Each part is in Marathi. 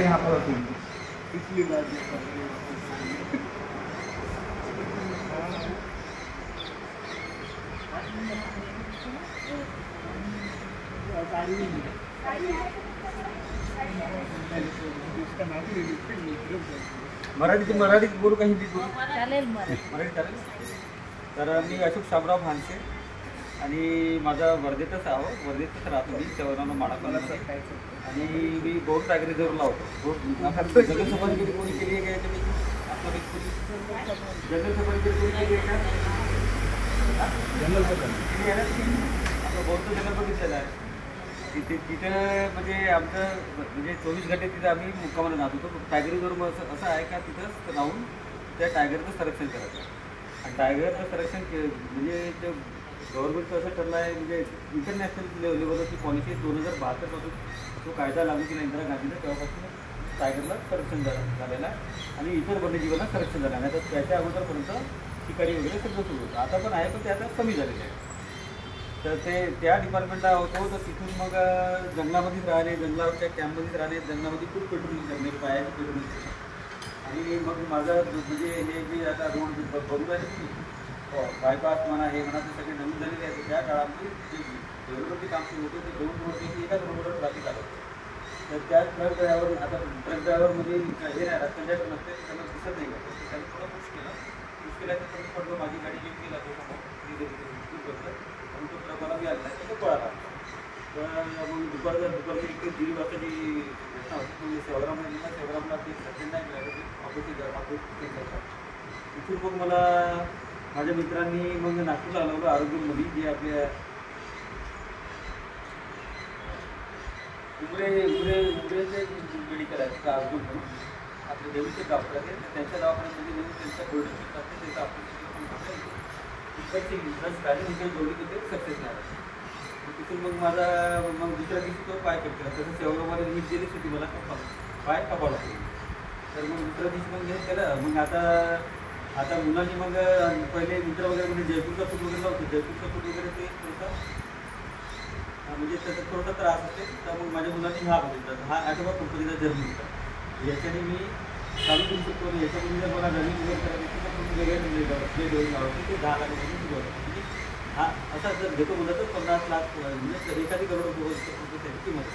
यहाँ पर पिछली बार मराठीत बोलू का हिंदीत बोलू? चालेल मराठी चालेल. तर मी अशोक शामराव भानसे आणि माझा वर्धेतच आहो, वर्धेतच राहतो मी शहरानं माडापाला. आणि मी गौर टागरी जरूर लावतो. जंगल सफारी कोणी केली आहे का याच्यापैकी? जंगल सफारी कोणी केली आहे का? जंगल सफारी केली आहे ना? आपलं गौरचं जंगल बघितलेलं आहे. तिथे म्हणजे आमचं म्हणजे 24 घंटे तिथे आम्ही मुक्कामाला जात होतो. टायगरीजवळ असं आहे का तिथंच राहून त्या टायगरचं संरक्षण करायचं. आणि टायगरचं संरक्षण म्हणजे ते गव्हर्नमेंटचं असं ठरलं आहे, म्हणजे इंटरनॅशनल लेवलवरची पॉलिसी 2072 पासून तो कायदा लागू केला इंदिरा गांधीनं, तेव्हापासून टायगरला संरक्षण झालेलं आहे आणि इतर वन्यजीवांना संरक्षण झालं आहे. तर त्याच्या अगोदरपर्यंत शिकारी वगैरे सगळं सुरू होतं. आता पण आहे, पण ते आता कमी झालेलं आहे. तर ते त्या डिपार्टमेंटला होतो. तर तिथून मग जंगलामध्येच राहिले, जंगलावरच्या कॅम्पमध्येच राहिले, जंगलामध्ये खूप पेट्रोलिंग करणे, पायाची पेट्रोलिंग. आणि मग माझं म्हणजे हे जे आता रोड बघून राहिले तुम्ही बायपास म्हणा, हे म्हणा, ते सगळे नवीन झालेले आहेत. त्या काळामध्ये जे डेव्हलपमेंटचे काम सुरू होते ते 2 रोडपैकी एकाच रोडवर ट्रॅफिक आलं. तर त्या ट्रक ड्रायव्हर, आता ट्रक ड्रायव्हरमध्ये हे नाही कंडक्टर नसते, त्यांना दिसत नाही का, त्यांनी थोडं पुश केलं तर कमी पडलं. माझी गाडी घेऊन गेला तो समोर पण तो ट्रकाला बी आला नाही, त्याचा पळाला. तर मग दुपारची 1-1:30 वाजताची घटना होती. म्हणजे सेवाग्रामला ते सेकंड नाही मिळालं, ऑफिस तिथून मग मला माझ्या मित्रांनी मग नागपूरला आलं आरोग्यमध्ये, जे आपल्या उमरेचे मेडिकल आहे का आरोग्य म्हणून आपले देवीचे डॉक्टर आहेत. त्यांच्या दवाखान्यामध्ये नेऊन त्यांच्या गोल्डन असते, त्याचं ऑपरेशन इकडची लस काढली, इकडे जोडली तिथे सक्सेस नाही. तिथून मग माझा दुसऱ्या दिवशी तो पाय कट केला. तसं सेवाग्राममध्ये नीट दिलीच होती मला, पाय कापावला लागली. तर मग दुसऱ्या दिवशी मग हे केलं. मग आता मुलांनी मग पहिले मित्र वगैरे म्हणजे जयपूरचा फूड वगैरे लावतो. जयपूरचा फूड वगैरे ते थोडंसं म्हणजे त्याचा थोडासा त्रास असते. तर मग माझ्या मुलांनी हा बघितला, हा ॲटोबा कंपनीचा जर्नी होता. याच्याने मी चालू करू शकतो. याच्यामध्ये जर मला रनिंग वगैरे करायची तर तुम्ही वेगळे लावते ते 10 लाखापासून सुरू होतं. म्हणजे हा असा जर घेतो म्हणलं तर 50 लाख म्हणजे एखादी करोड रुपये त्यांची किंमत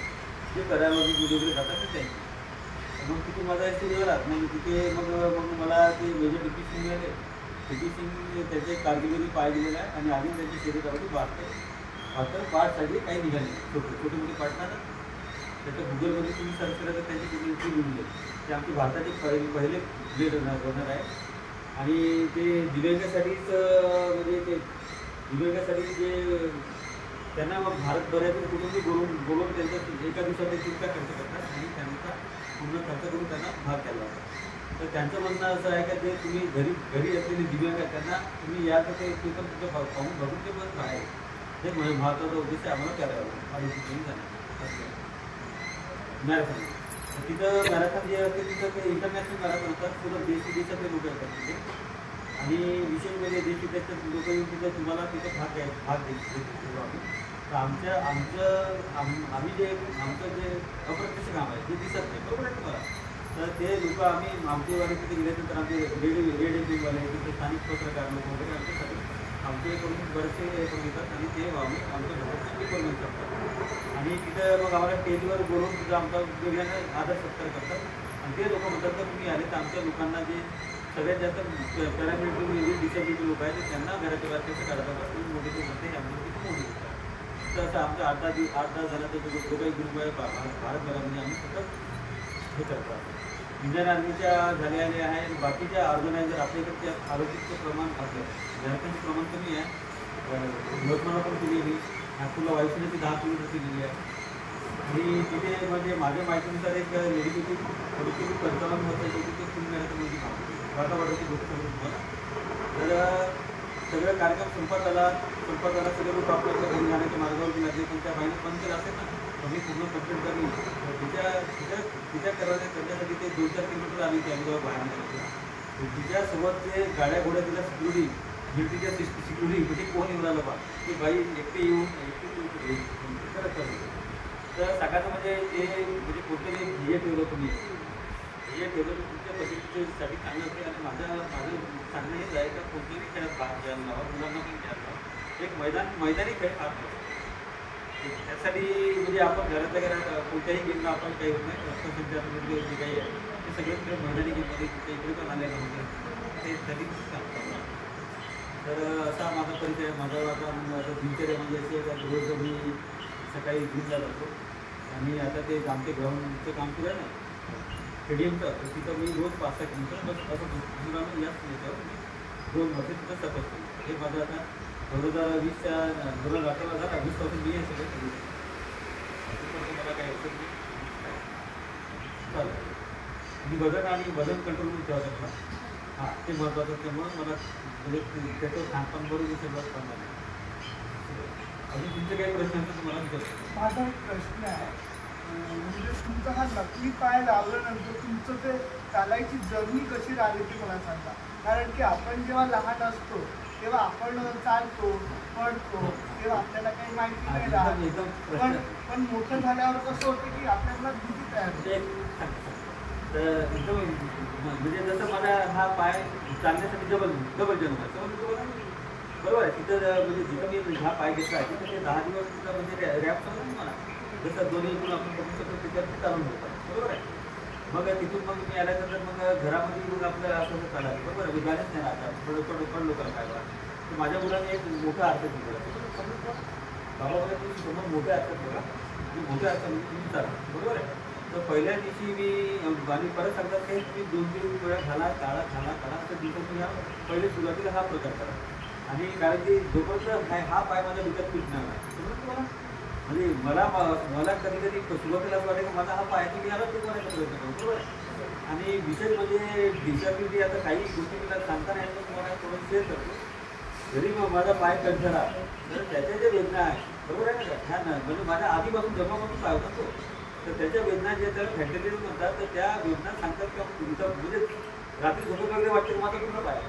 जे करायमध्ये वगैरे जातात ते त्यांची. मग तिथे माझा एक सुरू झाला. मग तिथे मग मला ते मेजर डी.पी. सिंग मिळाले. डी.पी. सिंग त्याचे कारगिलमध्ये पाय दिलेला आहे आणि अजून त्यांची शरीरावरती 72 पार्टसाठी काही निघाले, छोटे मोठे पार्ट ना. त्याच्या गुगलमध्ये तुम्ही सर्च केलं तर त्यांची कुठे इतकी मिळून ते आमची भारताचे पहिले ब्लेड रनर आहे. आणि ते दिव्यांगासाठीच म्हणजे ते दिव्यांगासाठी जे त्यांना मग भारतभरातून कुठूनही बोलवून त्यांचा एका दिवसात तितका खर्च करतात आणि त्यांचा पूर्ण खर्च करून त्यांना भाग केला होता. तर त्यांचं म्हणणं असं आहे का ते तुम्ही घरी असलेले दिव्यांग आहेत त्यांना तुम्ही या तर ते पण तुमचं पाहून बघून ते पण आहे. हे महत्त्वाचा उद्देश आम्हाला करायला मॅरेथॉन. तिथं मॅरेथॉन जे असते तिथं ते इंटरनॅशनल मॅरेथॉन होतात. पूर्ण देशातले लोक येतात तिथे आणि विशेष म्हणजे देशाचे लोक येऊन तिथं तुम्हाला तिथं भाग देतो आम्ही. तर आम्ही जे आमचं जे अप्रत्यक्ष काम आहे ते दिसत नाही, बरोबर आहे तुम्हाला. तर ते लोक आमचेवाले तिथे गेल्यानंतर आमचे रेड एफएमवाले तिथे स्थानिक पत्रकार लोक वगैरे आमच्याकडून बरेचसे करून येतात आणि ते आम्ही आमच्या घरात करून शकतात. आणि तिथं मग आम्हाला स्टेजवर बोलवून तिथं आमचा वेगळ्यानं आदर सत्कार करतात. आणि ते लोक म्हणतात तर तुम्ही आले तर आमच्या लोकांना जे सगळ्यात जास्त पॅरामिलिटरी डिसेबिलिटी लोक आहेत त्यांना घराच्या बाहेर काढतात. तुम्ही मोठे ते म्हणते आम्हाला तिथे मोठी होतात. तर असं आमचं 8-10 झालं तर जो काही ग्रुप आहे भारतभरामध्ये आम्ही सतत हे करतो. इंडियन आर्मीच्या झालेल्या आहे. बाकीच्या ऑर्गनायझर आपल्या इकडच्या आरोग्याचं प्रमाण असलं, झारखंडचं प्रमाण कमी आहे. यवतमाळला पण केलेली, नागपूरला वायुसेनेची 10 किलोमीटर केलेली आहे. आणि तिथे म्हणजे माझ्या माहितीनुसार एक लेडीची 55 वर्षाची होती, ते फुल मॅरेथॉनमध्ये वाटावाटाची गोष्ट होती तुम्हाला. तर सगळं कार्यक्रम संपत आला सगळे लोक आपल्या घरी जाण्याच्या मार्गावरती लागले. पण त्या बाईने पण केलं असेल ना, आम्ही पूर्ण कंप्लीट करली. तिच्या करण्यासाठी ते 2-4 किलोमीटर आम्ही त्याच्यावर बाहेर निघालो. तिच्यासोबत जे गाड्या घोड्या तिला तिच्या सिक्युरिटी म्हणजे कोण येऊन आलं बा की बाई एकटे येऊन करत. तर सकाळचं म्हणजे ते म्हणजे कोणतरी ध्येय ठेवलं तुम्ही, ध्येय ठेवलं तर तुमच्या पद्धतीसाठी चांगलं असेल. आणि माझं सांगणं हेच आहे का कोणत्याही खेळात भाग घ्यायला लावा, मुलांना पण घ्यायला लावा. एक मैदानी खेळ फार महत्त्वाचा. त्यासाठी म्हणजे आपण घरातल्या घरात कोणत्याही गेमला आपण काही होत नाही. रक्तसंचार जे काही आहे ते सगळे खेळ मैदानी गेममध्ये कुठे इकडे पण आलेलं नव्हतं ते तरी काम. तर असा माझा परिचय. माझा आता दिनचर्या म्हणजे अशी आहे का रोज मी सकाळी जिमला जातो. आणि आता ते आमचे ग्राउंडचं काम सुरू आहे ना स्टेडियमचं, तर तिथं मी रोज 5-6 किलोमीटर बस असं दुसऱ्यानं याच याच्यावर मी 2 वर्ष तिथं सतत करतो. हे माझं आता 2020च्या 2018 झाला 20पासून मी हे सगळं केलं. मला काही अडचण नाही चालेल. मी वजन कंट्रोल ठेवत असतो. हां ते महत्त्वाचं असल्यामुळं मला म्हणजे त्याचं खानपान बरोबर सगळं करणार नाही. अजून तुमचे काही प्रश्न असतील तुम्हाला विचारतो. माझा एक प्रश्न आहे, म्हणजे तुमचा हा नकली पाय लावल्यानंतर तुमचं ते चालायची जर्नी कशी राहिली ती मला सांगा. कारण की आपण जेव्हा लहान असतो तेव्हा आपण चालतो, पडतो, तेव्हा आपल्याला काही माहिती नाही राहत. पण मोठं झाल्यावर कसं होतं की आपल्याला भीती तयार होते. तर एकदम म्हणजे जसं मला हा पाय चालण्यासाठी डबल जन्म आहे बरोबर आहे. तिथं म्हणजे जिथं मी हा पाय घेतला आहे तिथं ते 10 दिवस तिथं म्हणजे रॅप समजा मला जसं दोन्ही इकडून आपण बघू शकतो त्याच्यात चालून होतं बरोबर आहे. मग तिथून मग मी आल्यानंतर मग घरामध्ये येऊन आपलं असं चालायचं बरोबर आहे. गाणंच नाही राहतात पण लोकांना काय बघा. तर माझ्या मुलाने एक मोठा अर्थ दिला बाबा बघा तुम्ही समोर मोठ्या अर्थात बघा की मोठ्या अर्थात तुम्ही चाला बरोबर आहे. तर पहिल्या दिवशी मी आणि परत सांगतात की तुम्ही 2-3 वेळा घाला काढा तर दिवसात तुम्ही पहिले सुरुवातीला हा प्रकार करा. आणि कारण की जोपर्यंत हा पाय माझ्या डोक्यात फिटणार नाही तुम्हाला म्हणजे मला कधी सुरुवातीला असं वाटेल की माझा हा पाय तुम्ही आला तो करायचा प्रयत्न करू बरोबर आहे. आणि विशेष म्हणजे डिसॅबिलिटी आता काही गोष्टी मला सांगता नाही तर तुम्हाला थोडं शेअर करतो. जरी माझा पाय कणखरा तर त्याच्या ज्या वेदना आहे बरोबर आहे ना ह्या म्हणजे माझ्या आधीपासून जन्मापासून पाय होता तो. तर त्याच्या वेदना जे त्याला फॅन्टेलिझम म्हणतात तर त्या वेदना सांगतात का तुमचा म्हणजे रात्री झोपत वगैरे वाटते माझा पूर्ण पाय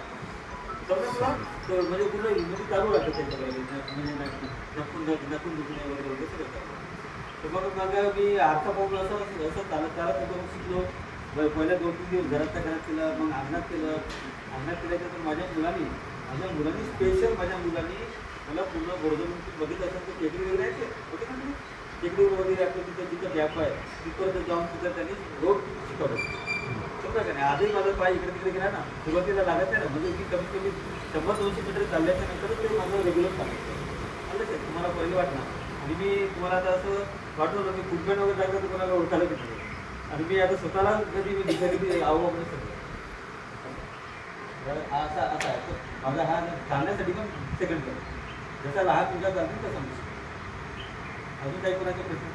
समजा म्हणजे पूर्ण इम्युनिटी चालू राहतं त्याच्याकडे म्हणजे नकून दुखणे वगैरे सगळं. तर मग मी आरसा पाहून असं चालत होतो शिकलो. पहिल्या 2-3 दिवस घरातल्या घरात केलं मग अंगणात केल्यानंतर माझ्या मुलांनी स्पेशल मला पूर्ण बरोबर बघितलं असेल तर टेकडी वगैरे आहे ओके ना तुम्ही टेकडीवर वगैरे आपलं तिथं गॅप आहे तिथपर्यंत जाऊन तिथं त्यांनी रोड शिकवलं समजा का नाही. आजही माझा पाय इकडे तिकडे गेला ना सुरुवातीला लागत नाही ना म्हणजे मी कमीत कमी 100-200 मीटर चालल्याच्या नंतरच ते माझं रेग्युलर चालतं आलं ते तुम्हाला पहिलं वाटणार. आणि मी तुम्हाला आता असं वाटलं की फुटबॅट वगैरे जायचं तुम्हाला ओळखायला घेतलं. आणि मी आता स्वतःला कधी मी दिसायला आवं म्हणजे सगळं असा आहे माझा हा चालण्यासाठी पण सेकंड कर जसा लहान तुझ्या चालतो तसा अजून काही कोणाचे प्रश्न